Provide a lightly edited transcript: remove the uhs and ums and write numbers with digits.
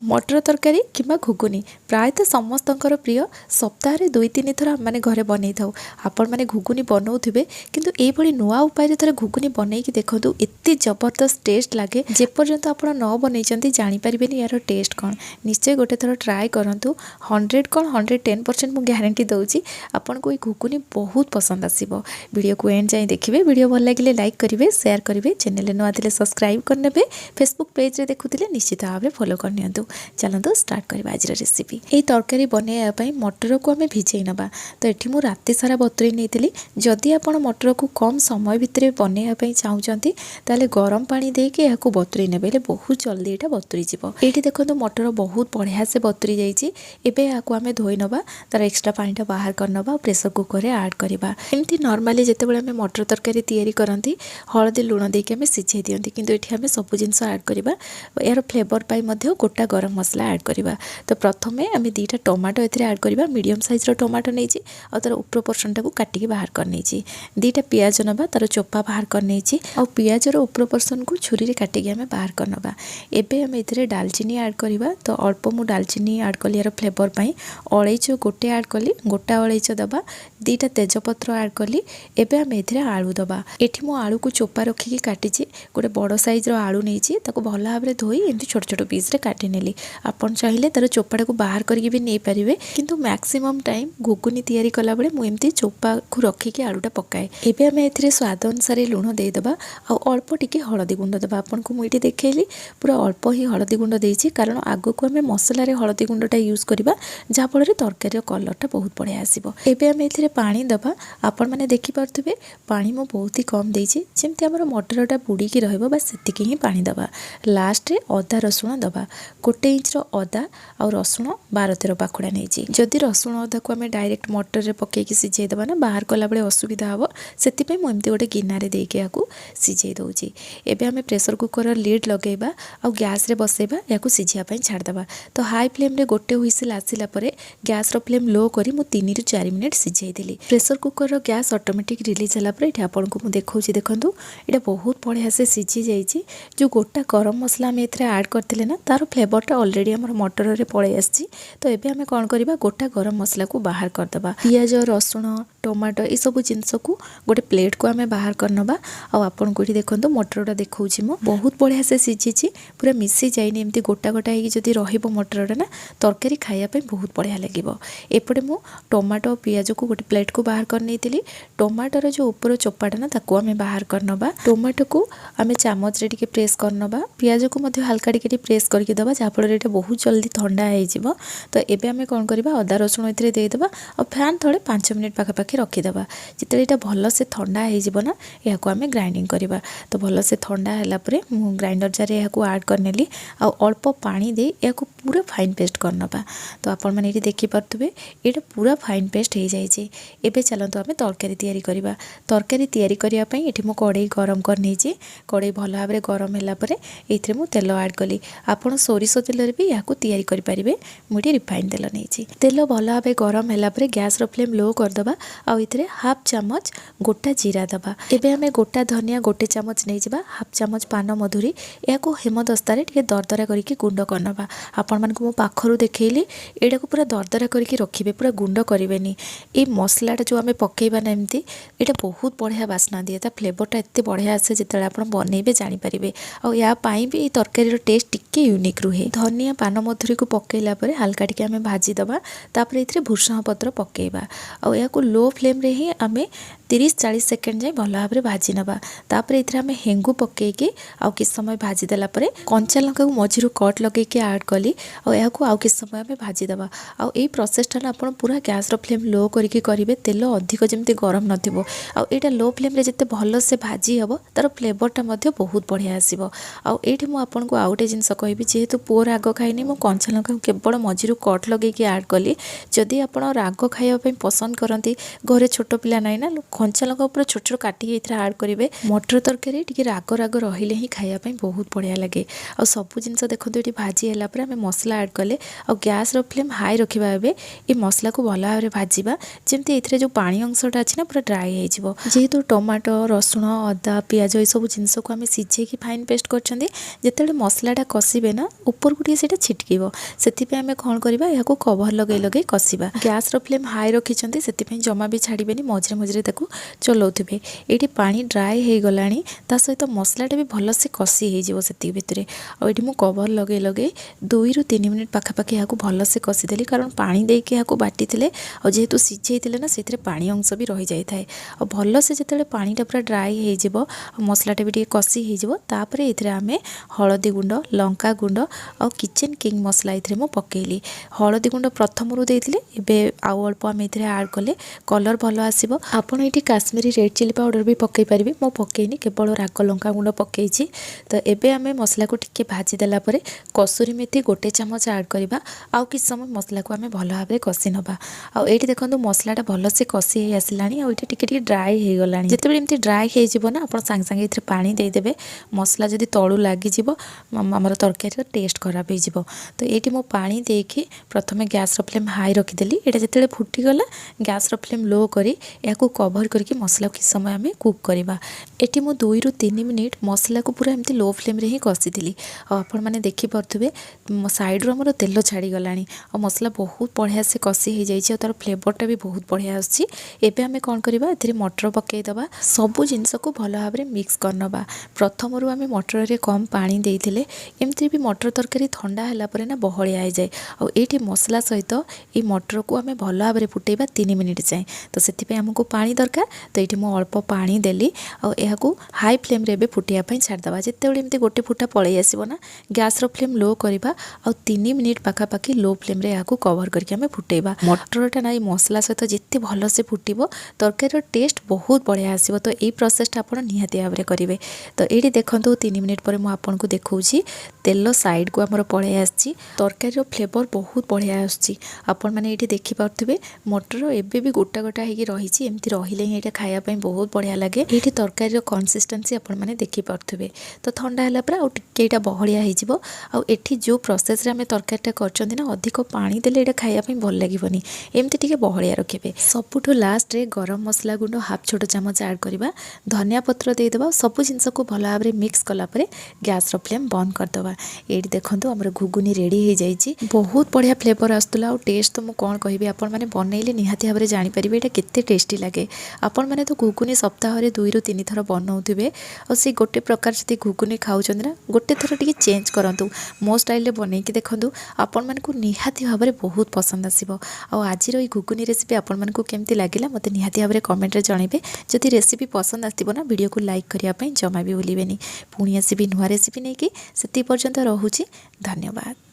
मटर तरकारी किंबा घुगुनी प्रायतः समस्तंकर प्रिय सप्ताह रे 2-3 थर आम घरे बनई था। आपण मैंने घुगुनी बनाऊे किंतु ये नुआ उपाय थे घुगुनी बनई देखो एत जबरदस्त टेस्ट लगे। जेपर्यंत आप न बनई जानीपारे यार टेस्ट कौन। निश्चय गोटे थर ट्राए करूँ। 100 कौन 110% मुझे ग्यारंटी दूसरी आपन को घुगुनी बहुत पसंद आसो। वीडियो को एंड जाए देखिए। वीडियो भल लगे लाइक करेंगे, शेयर करेंगे, चैनल नुआ थे सब्सक्राइब करने, फेसबुक पेज रे देखुले निश्चित भाव में फॉलो करनी। चलते स्टार्ट करवा आज रेसिपी। ये तरकारी बनवाई मटर को आम भिजई नवा। तो ये मुझे राति सारा बतुरी नहीं। जदि आप मटर को कम समय भितर बनवाई चाहते ताले गरम पानी देके या बतुरी ने बहुत जल्दी यहाँ बतुरी जीव। ये देखो मटर बहुत बढ़िया से बतुरी जाइए। आम धोई नवा, तार एक्सट्रा पानीटा बाहर करनवा, प्रेसर कुकर में आड करवा। एमती नॉर्मली जिते आम मटर तरकारी तैयारी करती हलदी लुण देके आम सिझे दिंती, किंतु ये आम सब जिनस आड करवा। यार फ्लेवर पाई गोटा गरम मसला ऐड करवा। तो प्रथमे आम 2टा टमाटो ये ऐड करवा। मीडियम साइज टमाटो नहीं और तार ऊपर पोर्शन टाक काटिक बाहर कर 2टा पियाज नवा, तार चोपा बाहर कर और पियाजर ऊपर पोर्शन को छुरी रे काटिक आम बाहर कर नवा। एबे आम ये डालचीनी ऐड करवा। तो अल्प मु डालचीनी ऐड कली यार फ्लेवर पाई। अलैच गोटे ऐड कली, गोटा अलैच दबा। 2टा तेजपत्र ऐड कली। एबे आम ये आलू दबा। एठी मु आलू को चोपा रखिकी काटिची। गोटे बड़ साइज आलू नहीं भल भाव में धोई एमती छोट छोट पीस रे काटी नेली। आपन चाहिए तार चोपाटा को बाहर करके भी नहीं पारे, किंतु मैक्सिमम टाइम घुगुनी तैयारी कला बेले मु एमती चोपा को रखिकी आलूटा पकाए। एबे आम एथिरे स्वाद अनुसार लुण देदेबा आ अल्प टिके हलदी गुंड देबा। आपन को मुझे देखली पूरा अल्प ही हलदी गुंड देइछि, कारण आगो को आम मसला रे हलदी गुंडटा यूज करबा जहाँ फल तरकारी कलरटा बहुत बढ़िया आसीबो। एबे आम एथिरे पानी दबा। आपण माने देखि पारथुबे पानी मु बहुत ही कम देइछि, जेमती हमर मटरटा बुड़ीकी रहइबो बस सेतिकी ही पानी दबा। लास्ट रे अदा रसुण दबा। 1 इंच अदा आ रसुण 12-13 पाखुड़ा नहीं। जदि रसुण अदा को आम डायरेक्ट मटर रे पकईकी सिझे देबा ना बाहर कला बेले असुविधा हम, से मुझे गोटे गिनारे देके या सिझे दूसरी। एबे आम प्रेसर कुकर लिड लगेबा आ गैस रे बसेबा या सिझापी छाड़देबा। तो हाई फ्लेम रे गोटे हुइसिल आसिला परे गैस रो फ्लेम लो करी मु 3 ରୁ 4 मिनिट सिझाई देली। प्रेसर कुकर रो गैस ऑटोमेटिक रिलीज होला परे एठी आपन को मु देखौछि देखंतु एटा बहुत बढ़िया से सिझी जाइछि। जो गोटा गरम मसला आम एथरे ऐड करथिले ना तार फ्लेवरटा ऑलरेडी हमर मटर रे पळै आछि। तो एबे आमे कोन करबा गोटा गरम मसला को बाहर कर दबा। पियाज रसुण टमाटो ये सब जिनस को गोटे प्लेट को आमे बाहर करनबा। आ आपन कोठी देखंतु मटरटा देखौछि मु बहुत बढ़िया से सिझिछि, पूरा मिसी जाइनि। एमती गोटा गोटा हेकि जदि रहिबो मटरटा ना तरकारी खाइया पे बहुत बढ़िया लागिबो। एपटे मु टमाटो पियाज को गोटे प्लेट को बाहर कर नेतिली। टमाटर जो ऊपर चोपाटा ना ताको आमे बाहर करनबा। टमाटो को आमे चामच रे टिके प्रेस करनबा। पियाज को मध्ये हल्का टिके प्रेस करके दबा जहाँ फल ये बहुत जल्दी ठंडा हो। तो एबे आमे कौन करबा अदा रसुण एथिरे देदेबा और फैन तले 5 मिनिट पाखापाखि रखीदेबा। जिते यहाँ भल से ठंडा हो या आम ग्राइंडिंग करवा। तो भल से ठंडा है ग्राइंडर जार या आड करनेली आ अल्प पानी दे या पूरा फाइन पेस्ट करनबा। तो आपण मैंने ये देखिपे ये पूरा फाइन पेस्ट हो जाए। एबे चलतु आम तरकारी तैयारी करवा। तरकारी तैयारी करने ये मु कड़े गरम कर कड़े भल भाव में गरम है ये मु तेल आड कली। आपड़ सोरिष तेल भी या तैयारी करेंगे। मुझे रिफाइन तेल नहीं। तेल भल भाव गरम है गैस रो फ्लेम लो करदबा। आउ हाफ चामच गोटा जीरा दबा। एबे आमे गोटा धनिया गोटे चामच नहीं जावा। हाफ चामच पान मधुरी या हेमदस्तारे टिके दरदरा करके गुंड करनबा। आपण मान को मो पाखरु देखैली एडा को पूरा दरदरा करके रखिबे, पूरा गुंड करिवेनी। ए मसलाटा जो आमे पकेइबा ना एमती एटा बहुत बढ़िया बास्ना दिए। ता फ्लेवरटा एते बढ़िया आसे जेतेला आपण बनेइबे जानि परिबे। आ या पाई भी तरकारी टेस्ट टिके यूनिक रुहे। धनिया पान मधुरी को पकेइला परे हल्का टिके आमे भाजी दबा। तापर इथरे भुर्संग पत्र पकेइबा आ या को लो फ्लेम रे ही आमे 30-40 सेकेंड जाए भल भाव में भाजी नवा। तापर इथरे आमे हेंगु पकेइकी आउ किछ समय भाजी देला परे कंचा लंका को मझिरु कट लगेइकी ऐड कली आ या को आउ किछ समय आमे भाजी दबा। आ ए प्रोसेसटा ना आपण पूरा गैस रो फ्लेम लो करके करिवे। तेल अधिक जेमती गरम नथिबो आ एटा लो फ्लेम रे जते भल से भाजी हबो तार फ्लेवरटा मध्ये बहुत बढ़िया आसीबो। आ एठी मु आपण को आउटे जिंस कहबी, जेहेतु पुअर राग खाइनी मु कंचा लंका को केवल मझिरु कट लगेइकी ऐड कली। जदि आपण राग खाइबा पई पसंद करंती, घरे छोट पिला नाही ना कंचा लंका पूरा छोट छोट काटिकी एथिरे ऐड करेंगे। मटर तरकारी टिके राग राग रहिले ही खाइबा बहुत बढ़िया लगे। आ सब जिनस देखो ये भाजी है आम मसला ऐड कले आ गैस फ्लेम हाई रखा। ए ये मसला को भल भाव में भाजवा जमी ए जो पानी अंशटा अच्छी ना पूरा ड्राए हो। जेहेतु टमाटो रसुण अदा पियाज ये सब जिनस को आम सिझेकी फाइन पेस्ट कर जिते मसलाटा कषिबे ना ऊपर को सीटा छिटक से आम कौन करवा या कवर लगे लगे कषा। गैस फ्लेम हाई रखिंट से जमा भी छाड़े मझे मझे चलाउे। ये पानी ड्राए हो गला सहित मसलाटा भी भलसे कषि से भितर। आठी मुझे कवर लगे लगे 2 ରୁ 3 मिनिट पाखापाखि यहाँ भलसे कषिदेली कारण पानी देके यहाँ बाटी जेहेतु सीझे ना से पानी अंश भी रही जाए और भलसे जो पानीटा पूरा ड्राए हो मसलाटा भी कषि होपर ये आम हलदी गुंड लंका गुंड और किचन किंग मसला ये पकेली। हलदी गुंड प्रथम रू देते आउ अल्प आम ये आड कले कलर भल आसो। आपड़ ये काश्मीरी रेड चिली पाउडर भी पकई पारे मो पकईनी केवल राग लंका गुंड पकई। तो एबे आम मसला को टिके भाजी देला परे कसुरी मेथी 1 चामच ऐड करवा आउ कि समय मसला को आम भल भाव में कषि नवा। आउ देखो मसलाटा भलसे कषि आसला टिके ड्राए हो गला। जिते एमती ड्राए हो ना आप सांगे सांगे ये पानी देदेवे मसला जदि तलू लगिज आमर तरकारी टेस्ट खराब हो। तो ये मो पानी देकी प्रथम गैस फ्लेम हाई रखीदेली। यहाँ जिते फुटीगला गैस फ्लेम लो करी या कवर करके मसला कि समय आम कुक करवा। ये मुझे 2 ରୁ 3 मिनिट मसला को पूरा एमती लो फ्लेम ही कषिदेली। आपण मैंने देखिपे साइड्रु आमर तेल छाड़ीगला और मसला बहुत बढ़िया से कषि हो जाए तार फ्लेवरटा भी बहुत बढ़िया आसी। एबे आम कौन करवा ये मटर पकईदबा सबू जिनस को भल भाव में मिक्स करनबा। प्रथम रू आम मटर रे कम पानी देइथिले एमती भी मटर तरकारी ठंडा है पर ना बहलिया हो जाए। ये मसला सहित ये मटर को आम भल भाव में फुटेबा 3 मिनिट जाए। तो से आमको पानी दरकार तो ये मुझे अल्प पानी देली और यह हाई फ्लेम रे फुटापी छाड़देवा। जिते एमती गोटे फुटा पलि आसो ना गैस फ्लेम लो करवा और 3 मिनिट पाखापाखि लो फ्लेम रे यहाँ कवर करके आम फुटेबा। मटरटा ना मसला सहित जिते भल से फुटब तरकारी टेस्ट बहुत बढ़िया आसो। तो यही प्रोसेसटा आप निहाती भाव में करेंगे। तो ये देखो 3 मिनिट पर मुझे देखी तेल साइड को आमर पलि आसी तरकारी फ्लेवर बहुत बढ़िया आसुची। आपण मैंने ये देखिपे मटर एबे भी गोटा गोटा होगी रही एमती रहिले ही खायापी बहुत बढ़िया लगे। ये तरकारी कंसिस्टेंसी आपण मैंने देखिपे। तो ठंडा है पूरा टिके बहलिया हो। जो प्रोसेस रे आम तरकारीटा करछंती ना अधिक पानी देले ये खायापी भल लगे एमती टिके बहलिया रखिए। सबुठू लास्ट रे गरम मसला गुंड हाफ छोट चामच ऐड करवा धनिया पत्र देदेबा सब जिनस को भल भाव में मिक्स कलापर गैस फ्लेम बंद करदे। ये देखो आमर घुगुनी रेडी हो जाए बहुत बढ़िया फ्लेवर आसला और टेस्ट तो मुझे कौन कहि आपण मैंने बनइले निहाती भाव में जानीपारे ये केते टेस्टी लगे। आपण मैंने तो घुगुनी सप्ताह 2 ରୁ 3 थर बनाऊे और से गोटे प्रकार जब घुगुनी खाऊँ ना गोटे थर टी चेंज करूँ मो स्टाइल बनईकी देखूँ आपण मानक निहाती भाव में बहुत पसंद आसो। आज घुगुनी रेसिपी आपण मानक केमती लगिला मते निहाती भाव में कमेंट रे जणाइबे। जदि रेसिपी पसंद आसो ना वीडियो को लाइक करने जमा भी भूलिबेनी। पुणी आसबि नुआ रेसिपी नहीं कि से पर्यंत रहुछि। धन्यवाद।